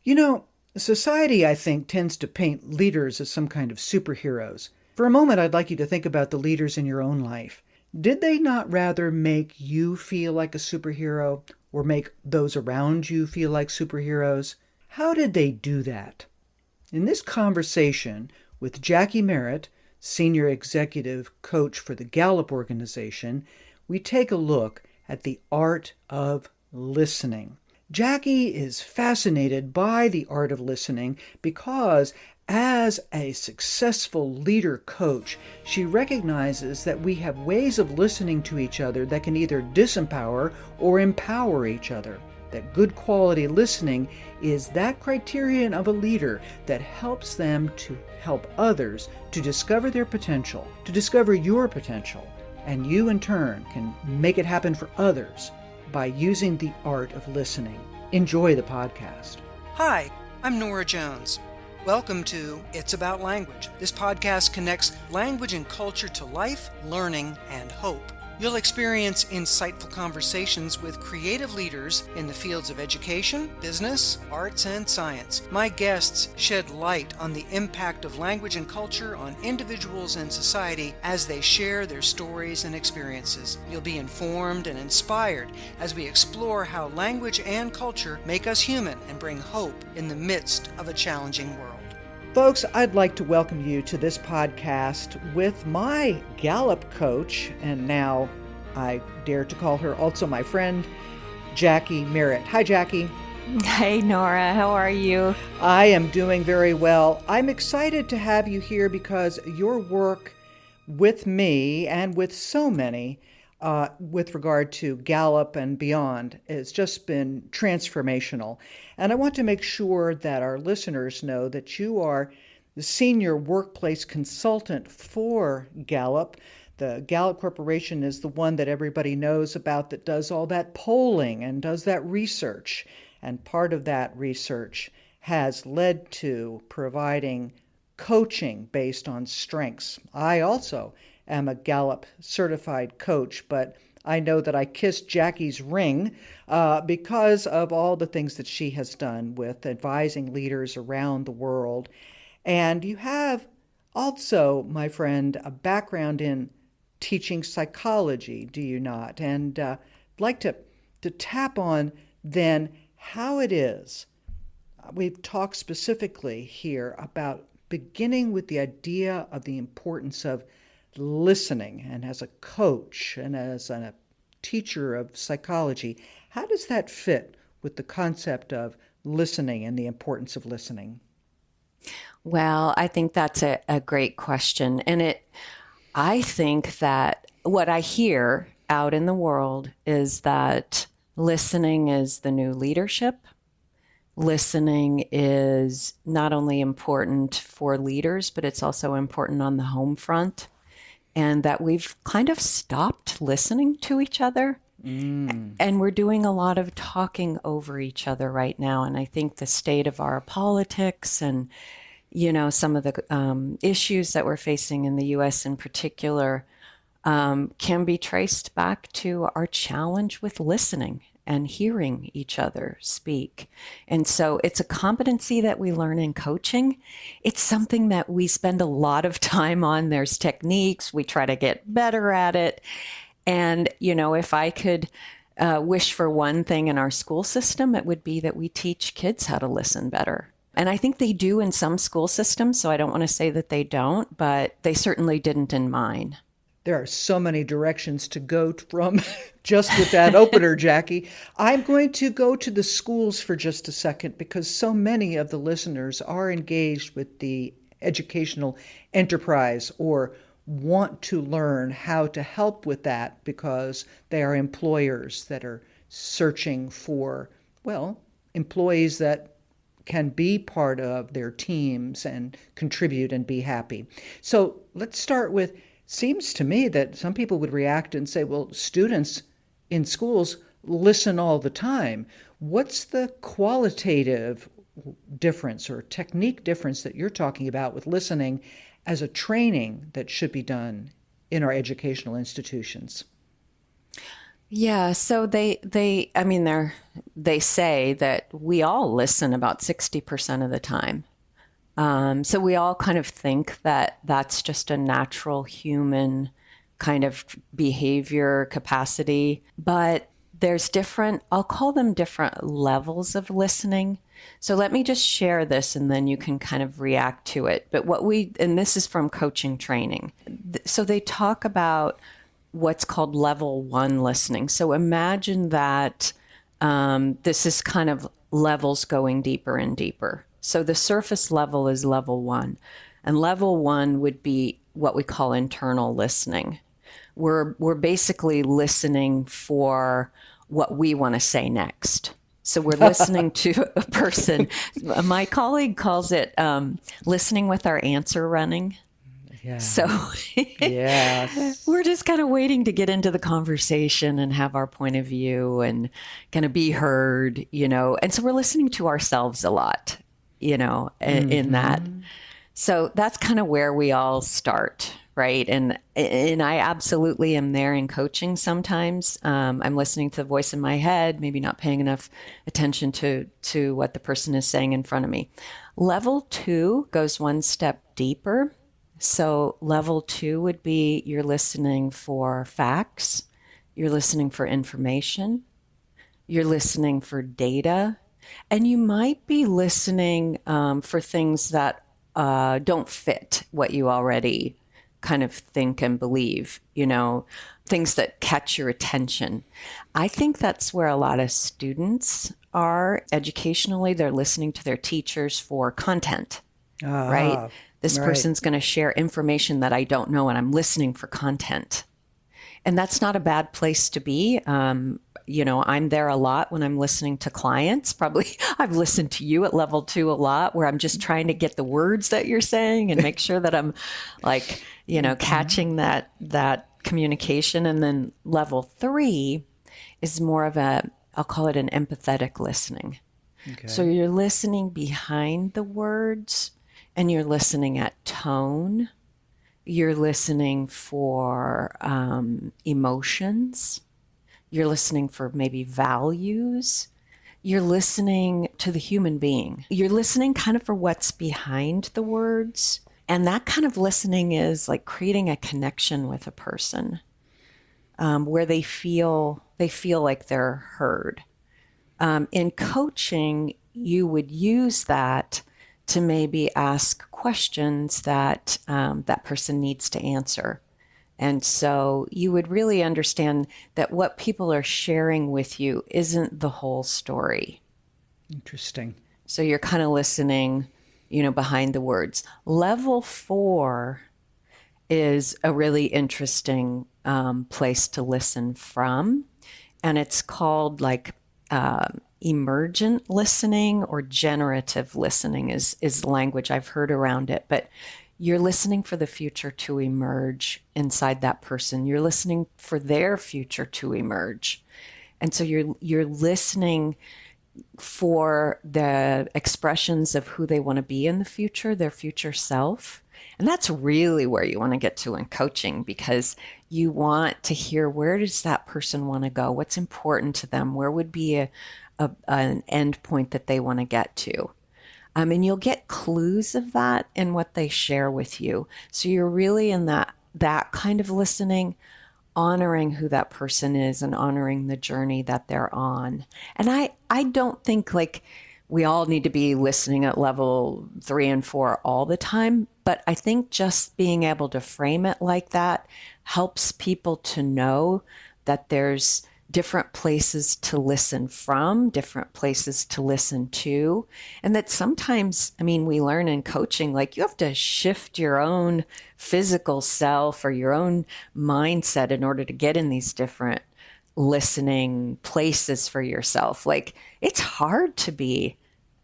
You know, society, I think, tends to paint leaders as some kind of superheroes. For a moment, I'd like you to think about the leaders in your own life. Did they not rather make you feel like a superhero or make those around you feel like superheroes? How did they do that? In this conversation with Jacque Merritt, Senior Executive Coach for the Gallup organization, we take a look at the art of listening. Jacque is fascinated by the art of listening because as a successful leader coach, she recognizes that we have ways of listening to each other that can either disempower or empower each other. That good quality listening is that criterion of a leader that helps them to help others to discover their potential, to discover your potential, and you in turn can make it happen for others by using the art of listening. Enjoy the podcast. Hi, I'm Norah Jones. Welcome to It's About Language. This podcast connects language and culture to life, learning, and hope. You'll experience insightful conversations with creative leaders in the fields of education, business, arts, and science. My guests shed light on the impact of language and culture on individuals and society as they share their stories and experiences. You'll be informed and inspired as we explore how language and culture make us human and bring hope in the midst of a challenging world. Folks, I'd like to welcome you to this podcast with my Gallup coach, and now I dare to call her also my friend, Jacque Merritt. Hi, Jacque. Hey, Norah. How are you? I am doing very well. I'm excited to have you here because your work with me and with so many with regard to Gallup and beyond has just been transformational. And I want to make sure that our listeners know that you are the senior workplace consultant for Gallup. The Gallup Corporation is the one that everybody knows about that does all that polling and does that research. And part of that research has led to providing coaching based on strengths. I also am a Gallup certified coach, but I know that I kissed Jackie's ring because of all the things that she has done with advising leaders around the world. And you have also, my friend, a background in teaching psychology, do you not? And I'd like to tap on then how it is. We've talked specifically here about beginning with the idea of the importance of listening, and as a coach and as a teacher of psychology, how does that fit with the concept of listening and the importance of listening? Well, I think that's a great question. And I think that what I hear out in the world is that listening is the new leadership. Listening is not only important for leaders, but it's also important on the home front. And that we've kind of stopped listening to each other. And we're doing a lot of talking over each other right now. And I think the state of our politics and, some of the issues that we're facing in the U.S. in particular can be traced back to our challenge with listening and hearing each other speak. And so it's a competency that we learn in coaching. It's something that we spend a lot of time on. There's techniques. We try to get better at it. And, if I could wish for one thing in our school system, it would be that we teach kids how to listen better. And I think they do in some school systems, so I don't want to say that they don't, but they certainly didn't in mine. There are so many directions to go from just with that opener, Jacque. I'm going to go to the schools for just a second because so many of the listeners are engaged with the educational enterprise or want to learn how to help with that because they are employers that are searching for, employees that can be part of their teams and contribute and be happy. So let's start with, seems to me that some people would react and say, well, students in schools listen all the time. What's the qualitative difference or technique difference that you're talking about with listening as a training that should be done in our educational institutions? Yeah, so I mean, they say that we all listen about 60% of the time. So we all kind of think that that's just a natural human kind of behavior capacity, but there's different, I'll call them different levels of listening. So let me just share this and then you can kind of react to it. But and this is from coaching training. So they talk about what's called level one listening. So imagine that this is kind of levels going deeper and deeper. So the surface level is level one. And level one would be what we call internal listening. We're basically listening for what we want to say next. So we're listening to a person. My colleague calls it listening with our answer running. Yeah. So Yes. we're just kind of waiting to get into the conversation and have our point of view and kind of be heard, And so we're listening to ourselves a lot, in that. So that's kind of where we all start, right? And I absolutely am there in coaching sometimes. I'm listening to the voice in my head, maybe not paying enough attention to what the person is saying in front of me. Level two goes one step deeper. So level two would be you're listening for facts, you're listening for information, you're listening for data, and you might be listening for things that don't fit what you already kind of think and believe, things that catch your attention. I think that's where a lot of students are educationally. They're listening to their teachers for content, right? This Right. person's going to share information that I don't know, and I'm listening for content. And that's not a bad place to be. I'm there a lot when I'm listening to clients. Probably I've listened to you at level two a lot, where I'm just trying to get the words that you're saying and make sure that I'm like, catching that communication. And then level three is more of I'll call it an empathetic listening. Okay. So you're listening behind the words and you're listening at tone. You're listening for emotions. You're listening for maybe values. You're listening to the human being. You're listening kind of for what's behind the words. And that kind of listening is like creating a connection with a person where they feel like they're heard. In coaching, you would use that to maybe ask questions that that person needs to answer. And so you would really understand that what people are sharing with you isn't the whole story. Interesting. So you're kind of listening, behind the words. Level four is a really interesting place to listen from. And it's called like emergent listening or generative listening is the language I've heard around it. But you're listening for the future to emerge inside that person. You're listening for their future to emerge. And so you're listening for the expressions of who they want to be in the future, their future self. And that's really where you want to get to in coaching, because you want to hear, where does that person want to go? What's important to them? Where would be an end point that they want to get to? And you'll get clues of that in what they share with you. So you're really in that kind of listening, honoring who that person is and honoring the journey that they're on. And I don't think like we all need to be listening at level 3 and 4 all the time, but I think just being able to frame it like that helps people to know that there's different places to listen from, different places to listen to. And that sometimes, we learn in coaching, like you have to shift your own physical self or your own mindset in order to get in these different listening places for yourself. Like it's hard to be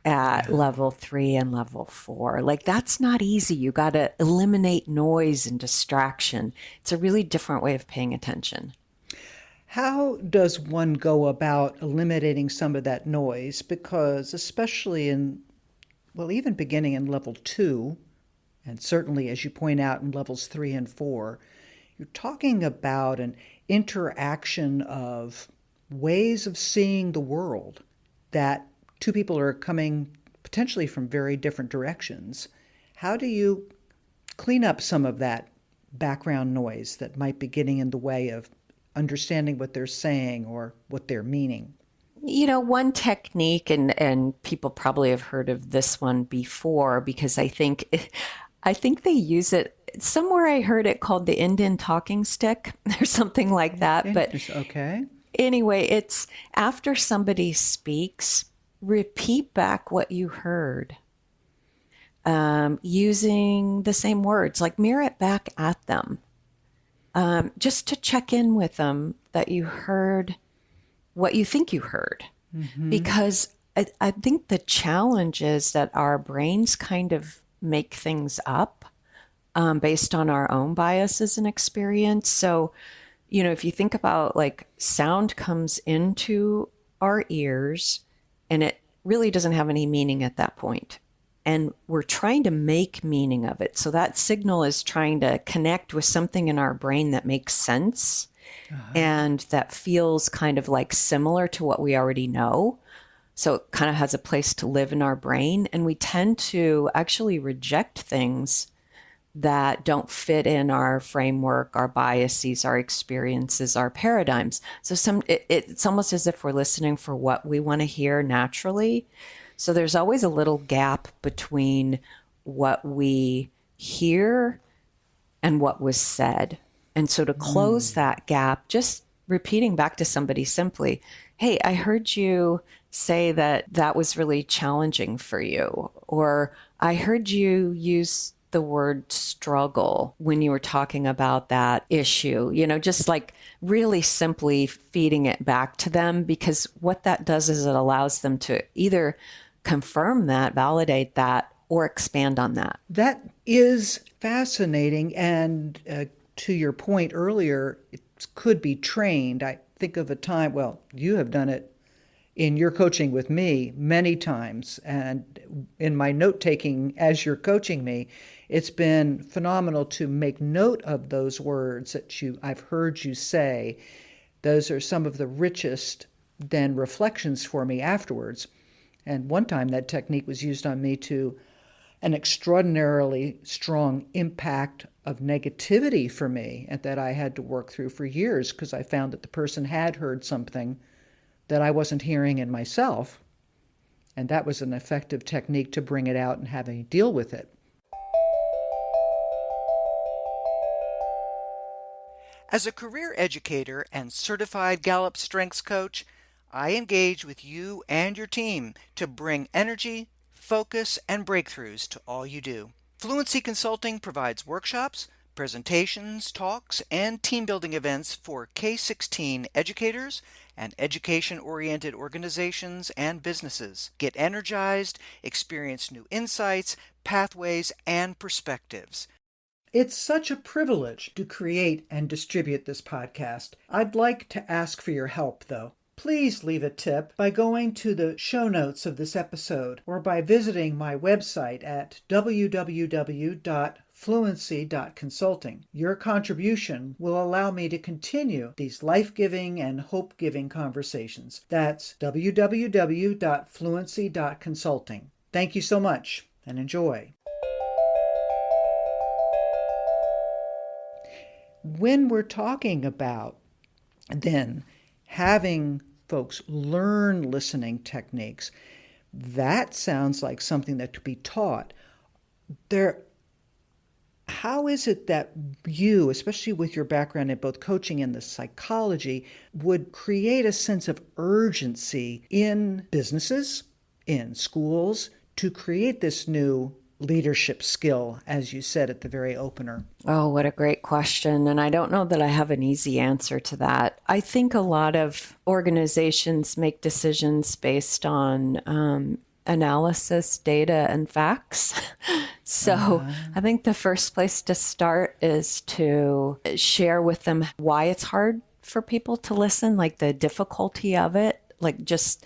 at level 3 and level 4. Like that's not easy. You got to eliminate noise and distraction. It's a really different way of paying attention. How does one go about eliminating some of that noise? Because especially even beginning in level 2, and certainly as you point out in levels 3 and 4, you're talking about an interaction of ways of seeing the world that two people are coming potentially from very different directions. How do you clean up some of that background noise that might be getting in the way of understanding what they're saying or what they're meaning? One technique, and people probably have heard of this one before because I think they use it somewhere. I heard it called the Indian talking stick or something like that. But Okay. anyway, it's after somebody speaks, repeat back what you heard, using the same words, like mirror it back at them, just to check in with them that you heard what you think you heard. Because I think the challenge is that our brains kind of make things up, based on our own biases and experience. So, if you think about like sound comes into our ears and it really doesn't have any meaning at that point. And we're trying to make meaning of it. So that signal is trying to connect with something in our brain that makes sense and that feels kind of like similar to what we already know. So it kind of has a place to live in our brain. And we tend to actually reject things that don't fit in our framework, our biases, our experiences, our paradigms. So it's almost as if we're listening for what we want to hear naturally. So there's always a little gap between what we hear and what was said. And so to close that gap, just repeating back to somebody simply, hey, I heard you say that was really challenging for you. Or I heard you use the word struggle when you were talking about that issue, just like really simply feeding it back to them, because what that does is it allows them to either confirm that, validate that, or expand on that. That is fascinating. And to your point earlier, it could be trained. I think of a time, well, you have done it in your coaching with me many times. And in my note taking as you're coaching me, it's been phenomenal to make note of those words that I've heard you say. Those are some of the richest then reflections for me afterwards. And one time that technique was used on me to an extraordinarily strong impact of negativity for me, and that I had to work through for years because I found that the person had heard something that I wasn't hearing in myself. And that was an effective technique to bring it out and have a deal with it. As a career educator and certified Gallup strengths coach, I engage with you and your team to bring energy, focus, and breakthroughs to all you do. Fluency Consulting provides workshops, presentations, talks, and team building events for K-16 educators and education-oriented organizations and businesses. Get energized, experience new insights, pathways, and perspectives. It's such a privilege to create and distribute this podcast. I'd like to ask for your help, though. Please leave a tip by going to the show notes of this episode or by visiting my website at www.fluency.consulting. Your contribution will allow me to continue these life-giving and hope-giving conversations. That's www.fluency.consulting. Thank you so much and enjoy. When we're talking about then having folks learn listening techniques, that sounds like something that could be taught. How is it that you, especially with your background in both coaching and the psychology, would create a sense of urgency in businesses, in schools, to create this new leadership skill, as you said at the very opener? Oh, what a great question. And I don't know that I have an easy answer to that. I think a lot of organizations make decisions based on analysis, data, and facts. So I think the first place to start is to share with them why it's hard for people to listen, like the difficulty of it, like just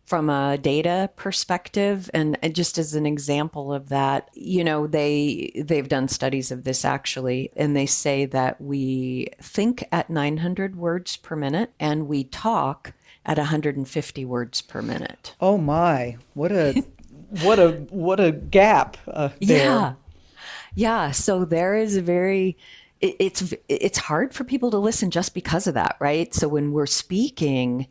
from a data perspective. And just as an example of that, they've done studies of this actually, and they say that we think at 900 words per minute and we talk at 150 words per minute. Oh my, what a gap there. Yeah. Yeah. So there is a very, it's hard for people to listen just because of that, right? So when we're speaking,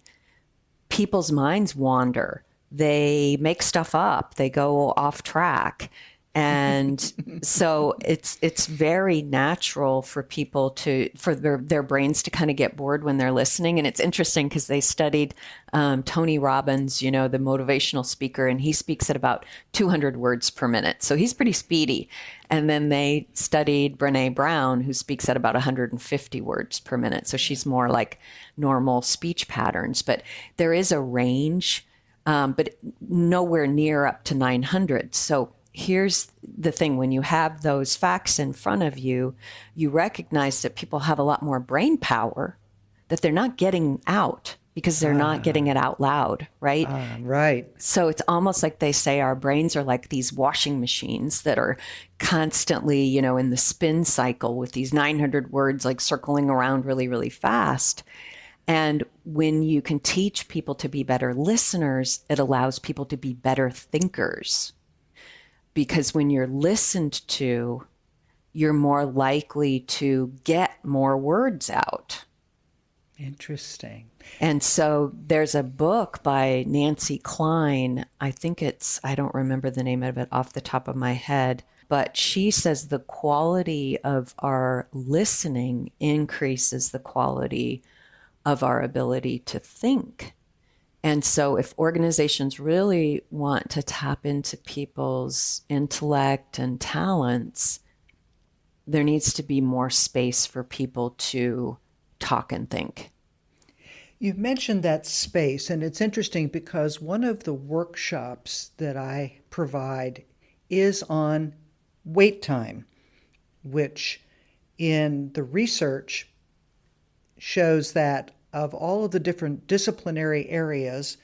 people's minds wander. They make stuff up. They go off track. And so it's very natural for people for their brains to kind of get bored when they're listening. And it's interesting because they studied Tony Robbins, the motivational speaker, and he speaks at about 200 words per minute. So he's pretty speedy. And then they studied Brene Brown, who speaks at about 150 words per minute. So she's more like normal speech patterns. But there is a range, but nowhere near up to 900. So here's the thing. When you have those facts in front of you, you recognize that people have a lot more brain power that they're not getting out because they're not getting it out loud, right? Right. So it's almost like they say our brains are like these washing machines that are constantly, in the spin cycle with these 900 words like circling around really, really fast. And when you can teach people to be better listeners, it allows people to be better thinkers. Because when you're listened to, you're more likely to get more words out. Interesting. And so there's a book by Nancy Klein. I don't remember the name of it off the top of my head, but she says the quality of our listening increases the quality of our ability to think. And so if organizations really want to tap into people's intellect and talents, there needs to be more space for people to talk and think. You've mentioned that space, and it's interesting because one of the workshops that I provide is on wait time, which in the research shows that of all of the different disciplinary areas,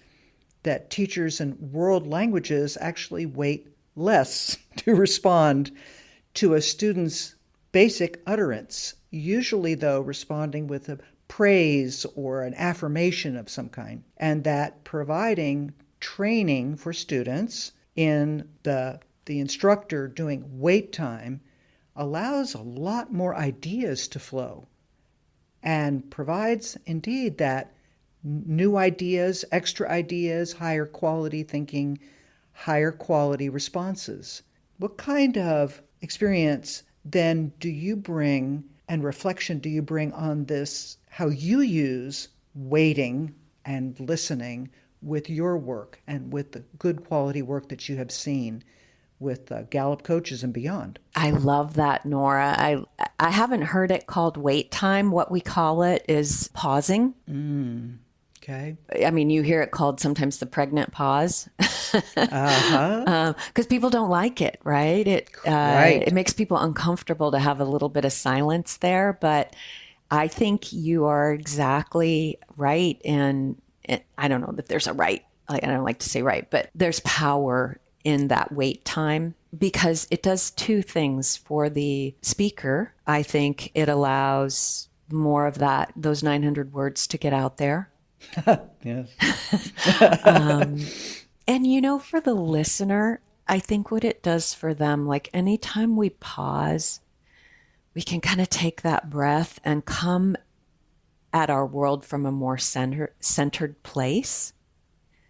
that teachers in world languages actually wait less to respond to a student's basic utterance, usually though responding with a praise or an affirmation of some kind, and that providing training for students in the instructor doing wait time allows a lot more ideas to flow and provides indeed that new ideas, extra ideas, higher quality thinking, higher quality responses. What kind of experience then do you bring and reflection do you bring on this, how you use waiting and listening with your work and with the good quality work that you have seen with Gallup coaches and beyond? I love that, Norah. I haven't heard it called wait time. What we call it is pausing. Okay. I mean, you hear it called sometimes the pregnant pause. Because people don't like it, right? It makes people uncomfortable to have a little bit of silence there. But I think you are exactly right. And I don't know that there's a right. I don't like to say right, but there's power in that wait time because it does two things for the speaker. I think it allows more of those 900 words to get out there. Yes. And for the listener, I think what it does for them, like anytime we pause, we can kind of take that breath and come at our world from a more centered place.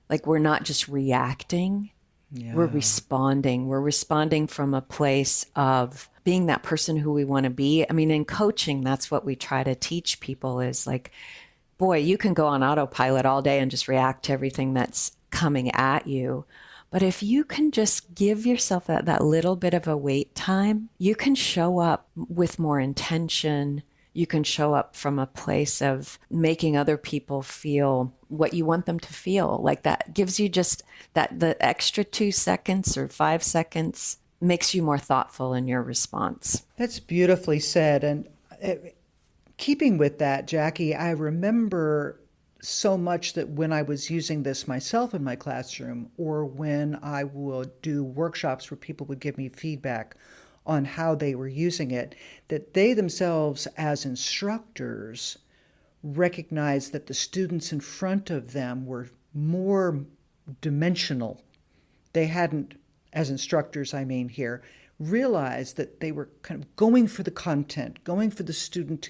Like we're not just reacting. Yeah. We're responding. We're responding from a place of being that person who we want to be. I mean, in coaching, that's what we try to teach people is like, boy, you can go on autopilot all day and just react to everything that's coming at you. But if you can just give yourself that little bit of a wait time, you can show up with more intention. You can show up from a place of making other people feel what you want them to feel. Like that gives you just the extra 2 seconds or 5 seconds makes you more thoughtful in your response. That's beautifully said. And keeping with that, Jackie, I remember so much that when I was using this myself in my classroom, or when I would do workshops where people would give me feedback on how they were using it, that they themselves as instructors recognized that the students in front of them were more dimensional. They hadn't, as instructors, I mean here, realized that they were kind of going for the content, going for the student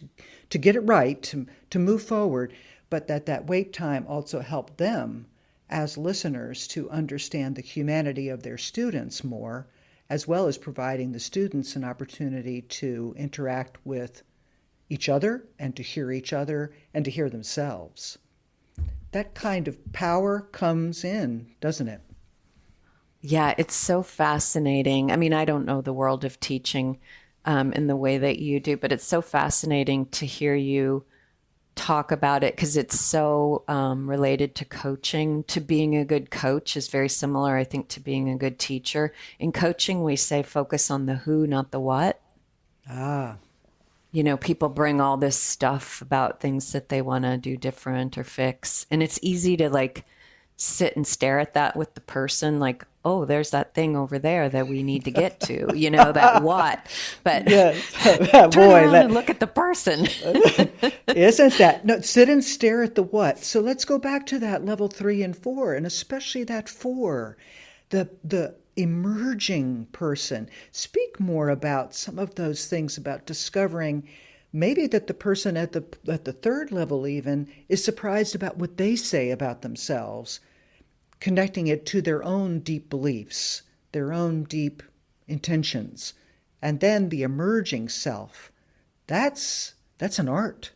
to get it right, to move forward, but that wait time also helped them as listeners to understand the humanity of their students more, as well as providing the students an opportunity to interact with each other and to hear each other and to hear themselves. That kind of power comes in, doesn't it? Yeah, it's so fascinating. I mean, I don't know the world of teaching in the way that you do, but it's so fascinating to hear you talk about it because it's so related to coaching. To being a good coach is very similar, I think, to being a good teacher. In coaching, we say focus on the who, not the what. Ah, You know, people bring all this stuff about things that they want to do different or fix. And it's easy to like sit and stare at that with the person, like, oh, there's that thing over there that we need to get to, that what. But yes. turn Boy, around and look at the person. isn't that? No, sit and stare at the what. So let's go back to that level 3 and 4, and especially that 4, the emerging person. Speak more about some of those things about discovering maybe that the person at the 3rd level even is surprised about what they say about themselves, connecting it to their own deep beliefs, their own deep intentions. And then the emerging self. That's an art.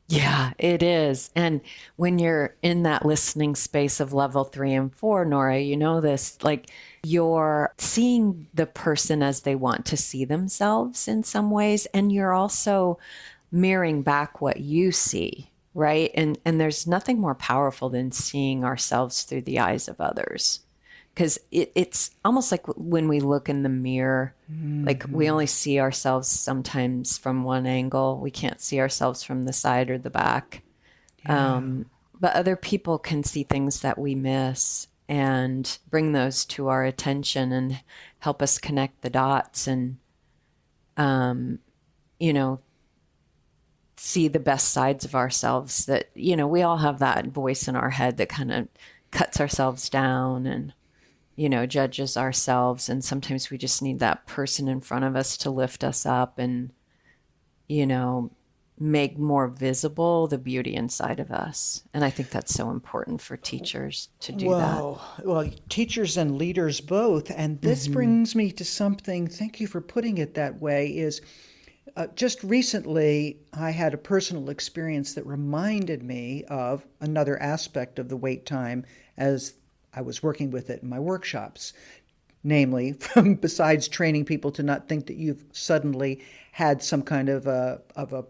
Yeah, it is. And when you're in that listening space of level 3 and 4, Norah, you know this, like you're seeing the person as they want to see themselves in some ways. And you're also mirroring back what you see, right? And there's nothing more powerful than seeing ourselves through the eyes of others. Because it's almost like when we look in the mirror, like we only see ourselves sometimes from one angle. We can't see ourselves from the side or the back. Yeah. But other people can see things that we miss and bring those to our attention and help us connect the dots and, see the best sides of ourselves that, we all have that voice in our head that kind of cuts ourselves down and judges ourselves. And sometimes we just need that person in front of us to lift us up and, make more visible the beauty inside of us. And I think that's so important for teachers to do that. Well, teachers and leaders both. And this brings me to something, thank you for putting it that way, is just recently I had a personal experience that reminded me of another aspect of the wait time as I was working with it in my workshops. Namely, besides training people to not think that you've suddenly had some kind of a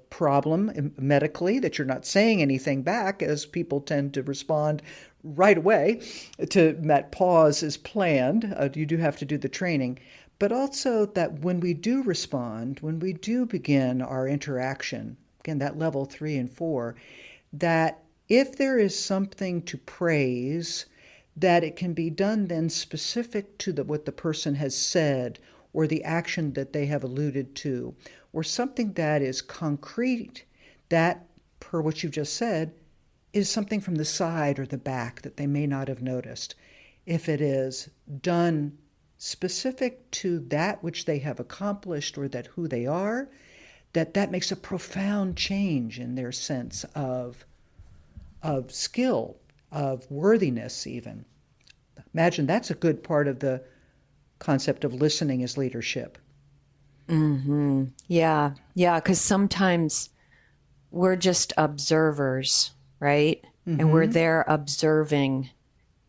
problem medically, that you're not saying anything back, as people tend to respond right away to that pause is planned. You do have to do the training. But also that when we do respond, when we do begin our interaction, again, that level 3 and 4, that if there is something to praise, that it can be done then specific to what the person has said or the action that they have alluded to, or something that is concrete that, per what you just said, is something from the side or the back that they may not have noticed. If it is done specific to that which they have accomplished or that who they are, that makes a profound change in their sense of skill, of worthiness even. Imagine that's a good part of the concept of listening as leadership. Mm-hmm. Yeah. Yeah. Because sometimes we're just observers, right? Mm-hmm. And we're there observing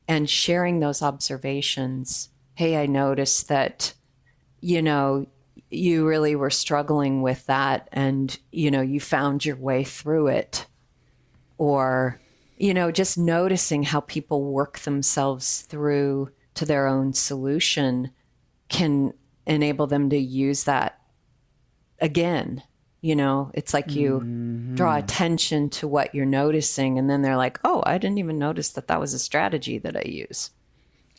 and sharing those observations. Hey, I noticed that, you really were struggling with that and, you found your way through it. Or, just noticing how people work themselves through to their own solution can enable them to use that again, It's like you draw attention to what you're noticing, and then they're like, oh, I didn't even notice that was a strategy that I use.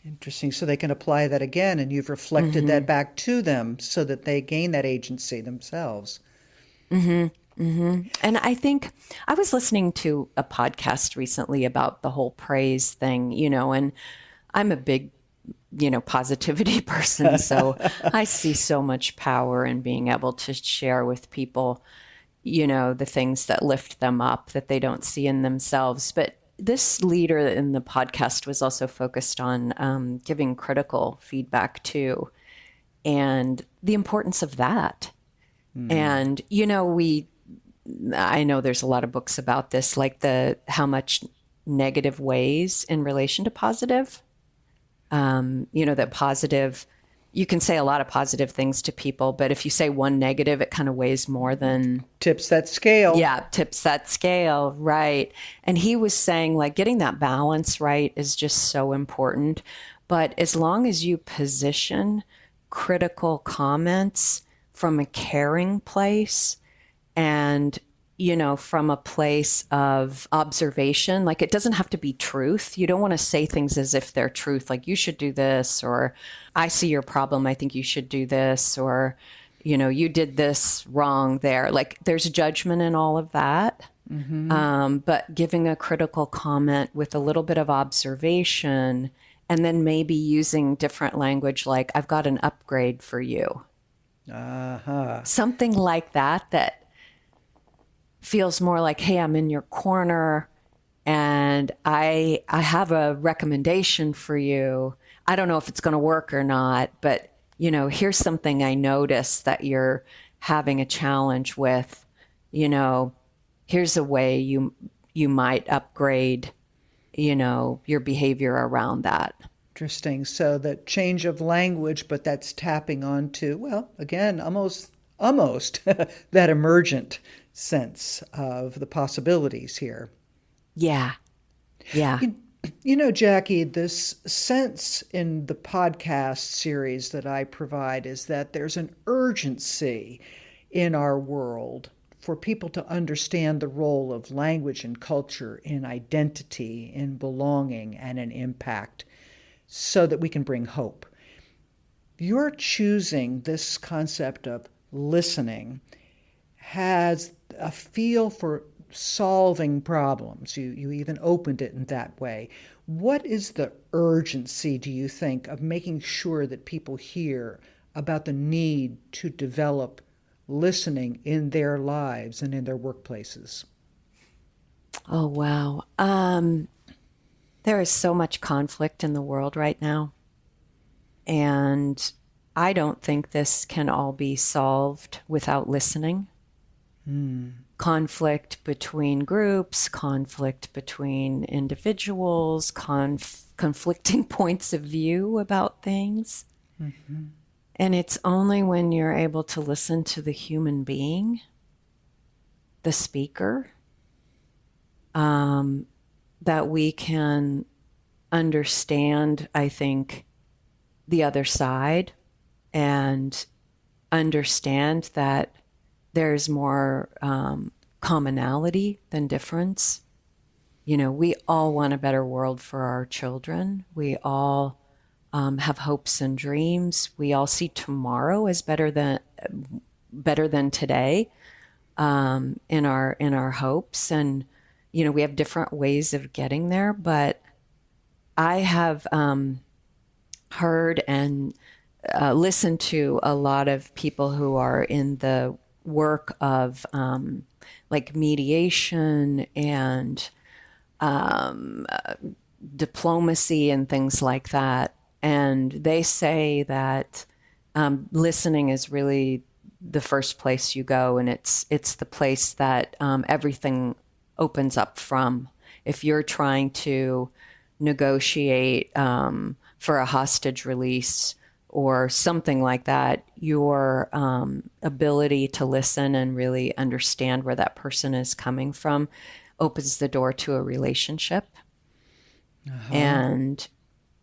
Interesting. So they can apply that again, and you've reflected that back to them so that they gain that agency themselves. And I think I was listening to a podcast recently about the whole praise thing, and I'm a big, positivity person. So I see so much power in being able to share with people, the things that lift them up that they don't see in themselves. But this leader in the podcast was also focused on giving critical feedback too, and the importance of that. And, I know there's a lot of books about this, like how much negative weighs in relation to positive. That positive, you can say a lot of positive things to people, but if you say one negative, it kind of weighs more than... Tips that scale. Yeah, tips that scale, right. And he was saying, like, getting that balance right is just so important. But as long as you position critical comments from a caring place and, from a place of observation, like it doesn't have to be truth. You don't want to say things as if they're truth, like you should do this, or I see your problem, I think you should do this, or, you did this wrong there. Like there's judgment in all of that. But giving a critical comment with a little bit of observation, and then maybe using different language, like I've got an upgrade for you. Something like that feels more like, hey, I'm in your corner and I have a recommendation for you. I don't know if it's going to work or not, but here's something I noticed that you're having a challenge with. Here's a way you might upgrade, your behavior around that. Interesting. So that change of language, but that's tapping onto, well, again, almost that emergent sense of the possibilities here. Yeah. Yeah. Jackie, this sense in the podcast series that I provide is that there's an urgency in our world for people to understand the role of language and culture in identity, in belonging, and in impact, so that we can bring hope. You're choosing this concept of listening has a feel for solving problems. You even opened it in that way. What is the urgency, do you think, of making sure that people hear about the need to develop listening in their lives and in their workplaces? Oh, wow. There is so much conflict in the world right now. And I don't think this can all be solved without listening. Conflict between groups, conflict between individuals, conflicting points of view about things. And it's only when you're able to listen to the human being, the speaker, that we can understand, I think, the other side and understand that there's more commonality than difference. We all want a better world for our children. We all have hopes and dreams. We all see tomorrow as better than today in our hopes. And, we have different ways of getting there. But I have heard and listened to a lot of people who are in the work of like mediation and diplomacy and things like that. And they say that listening is really the first place you go, and it's the place that everything opens up from. If you're trying to negotiate for a hostage release or something like that, your ability to listen and really understand where that person is coming from opens the door to a relationship. And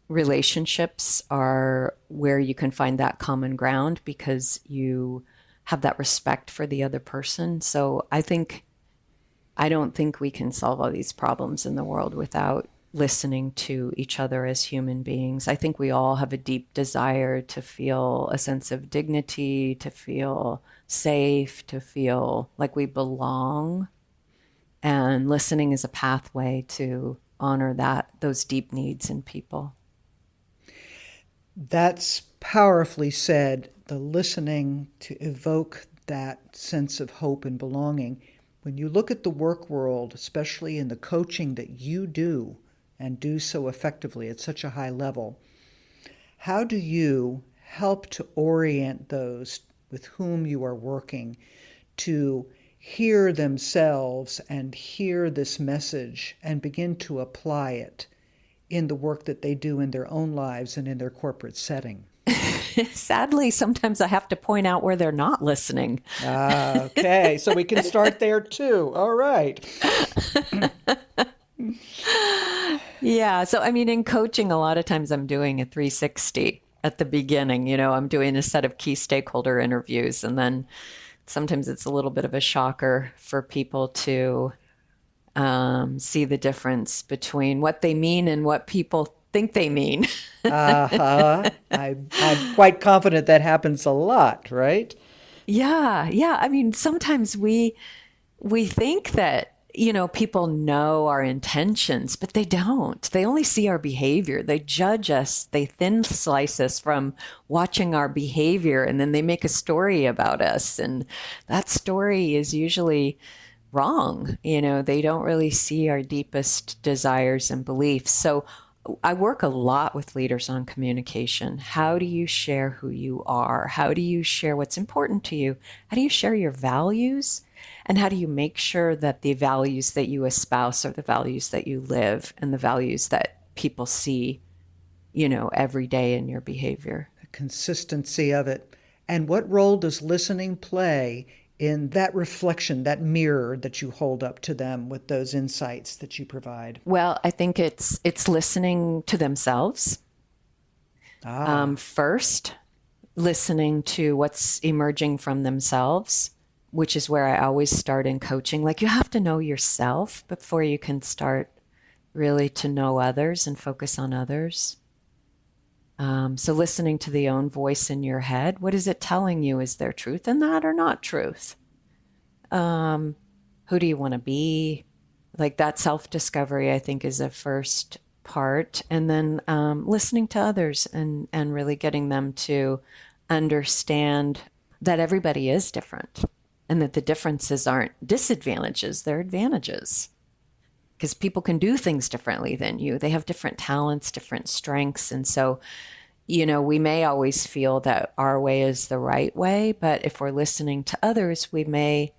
relationships are where you can find that common ground because you have that respect for the other person. So I don't think we can solve all these problems in the world without listening to each other as human beings. I think we all have a deep desire to feel a sense of dignity, to feel safe, to feel like we belong. And listening is a pathway to honor those deep needs in people. That's powerfully said, the listening to evoke that sense of hope and belonging. When you look at the work world, especially in the coaching that you do and do so effectively at such a high level, how do you help to orient those with whom you are working to hear themselves and hear this message and begin to apply it in the work that they do in their own lives and in their corporate setting? Sadly, sometimes I have to point out where they're not listening. Okay, so we can start there too. All right. Yeah. So, I mean, in coaching, a lot of times I'm doing a 360 at the beginning. You know, I'm doing a set of key stakeholder interviews, and then sometimes it's a little bit of a shocker for people to see the difference between what they mean and what people think they mean. I'm quite confident that happens a lot, right? Yeah. Yeah. I mean, sometimes we think that, you know, people know our intentions, but they don't. They only see our behavior. They judge us. They thin slice us from watching our behavior, and then they make a story about us. And that story is usually wrong. You know, they don't really see our deepest desires and beliefs. So I work a lot with leaders on communication. How do you share who you are? How do you share what's important to you? How do you share your values? And how do you make sure that the values that you espouse are the values that you live and the values that people see, you know, every day in your behavior? The consistency of it. And what role does listening play in that reflection, that mirror that you hold up to them with those insights that you provide? Well, I think it's listening to themselves first, listening to what's emerging from themselves, which is where I always start in coaching. Like, you have to know yourself before you can start really to know others and focus on others. So listening to the own voice in your head, what is it telling you? Is there truth in that or not truth? Who do you want to be? Like, that self-discovery, I think, is a first part. And then listening to others and really getting them to understand that everybody is different and that the differences aren't disadvantages, they're advantages. Because people can do things differently than you. They have different talents, different strengths. And so, you know, we may always feel that our way is the right way, but if we're listening to others, we may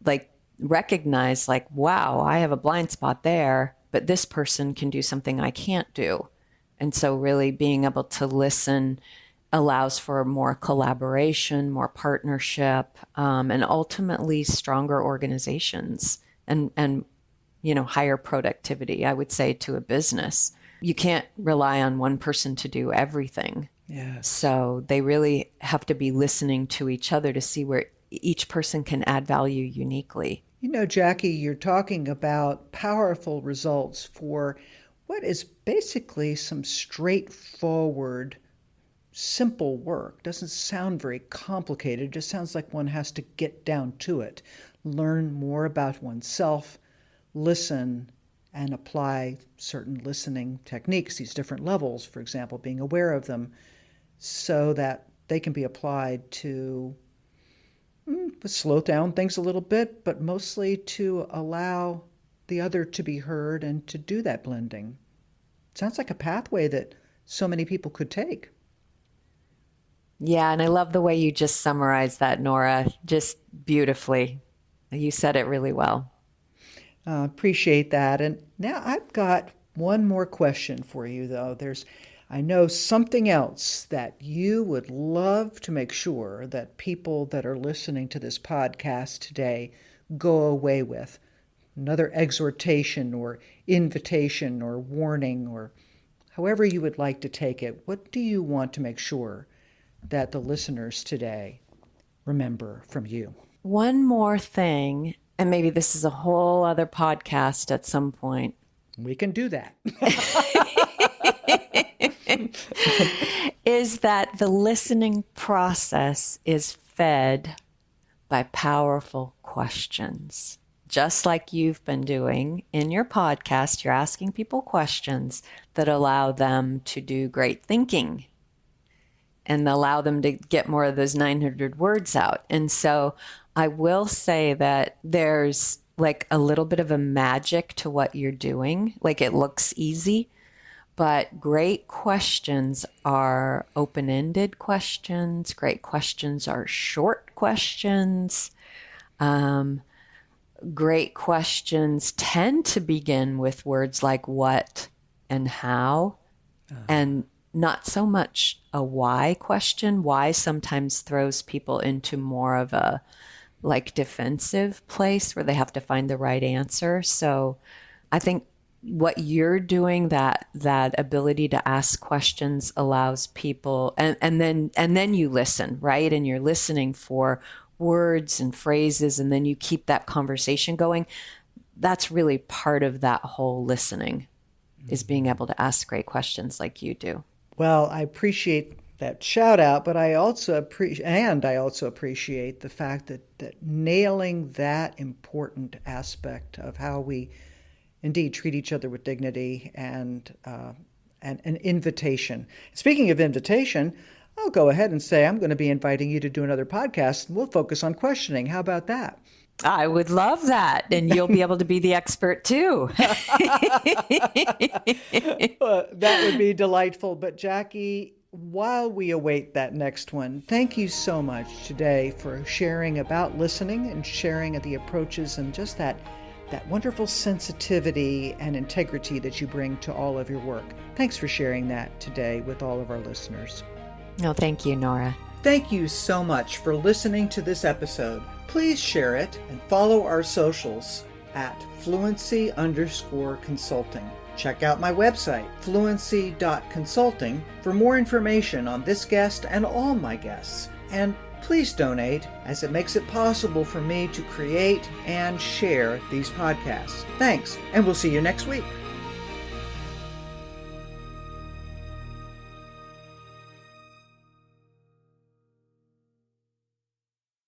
like recognize like, wow, I have a blind spot there, but this person can do something I can't do. And so really being able to listen allows for more collaboration, more partnership, and ultimately stronger organizations and you know, higher productivity, I would say, to a business. You can't rely on one person to do everything. Yes. So they really have to be listening to each other to see where each person can add value uniquely. You know, Jacque, you're talking about powerful results for what is basically some straightforward, simple work. Doesn't sound very complicated. It just sounds like one has to get down to it, learn more about oneself, listen, and apply certain listening techniques, these different levels, for example, being aware of them, so that they can be applied to slow down things a little bit, but mostly to allow the other to be heard and to do that blending. Sounds like a pathway that so many people could take. Yeah, and I love the way you just summarized that, Norah, just beautifully. You said it really well. Appreciate that. And now I've got one more question for you, though. I know something else that you would love to make sure that people that are listening to this podcast today go away with. Another exhortation or invitation or warning, or however you would like to take it. What do you want to make sure that the listeners today remember from you? One more thing, and maybe this is a whole other podcast at some point. We can do that. Is that the listening process is fed by powerful questions. Just like you've been doing in your podcast, you're asking people questions that allow them to do great thinking and allow them to get more of those 900 words out. And so I will say that there's like a little bit of a magic to what you're doing. Like it looks easy, but great questions are open-ended questions. Great questions are short questions. Great questions tend to begin with words like what and how, and not so much a why question. Why sometimes throws people into more of a like defensive place where they have to find the right answer. So I think what you're doing, that ability to ask questions allows people, and then you listen, right? And you're listening for words and phrases, and then you keep that conversation going. That's really part of that whole listening, is being able to ask great questions like you do. Well, I appreciate that shout out, but I also appreciate the fact that nailing that important aspect of how we indeed treat each other with dignity and an invitation. Speaking of invitation, I'll go ahead and say I'm going to be inviting you to do another podcast, and we'll focus on questioning. How about that? I would love that. And you'll be able to be the expert too. That would be delightful. But Jacque, while we await that next one, thank you so much today for sharing about listening and sharing the approaches and just that wonderful sensitivity and integrity that you bring to all of your work. Thanks for sharing that today with all of our listeners. No, thank you, Norah. Thank you so much for listening to this episode. Please share it and follow our socials at fluency_consulting. Check out my website, fluency.consulting, for more information on this guest and all my guests. And please donate, as it makes it possible for me to create and share these podcasts. Thanks, and we'll see you next week.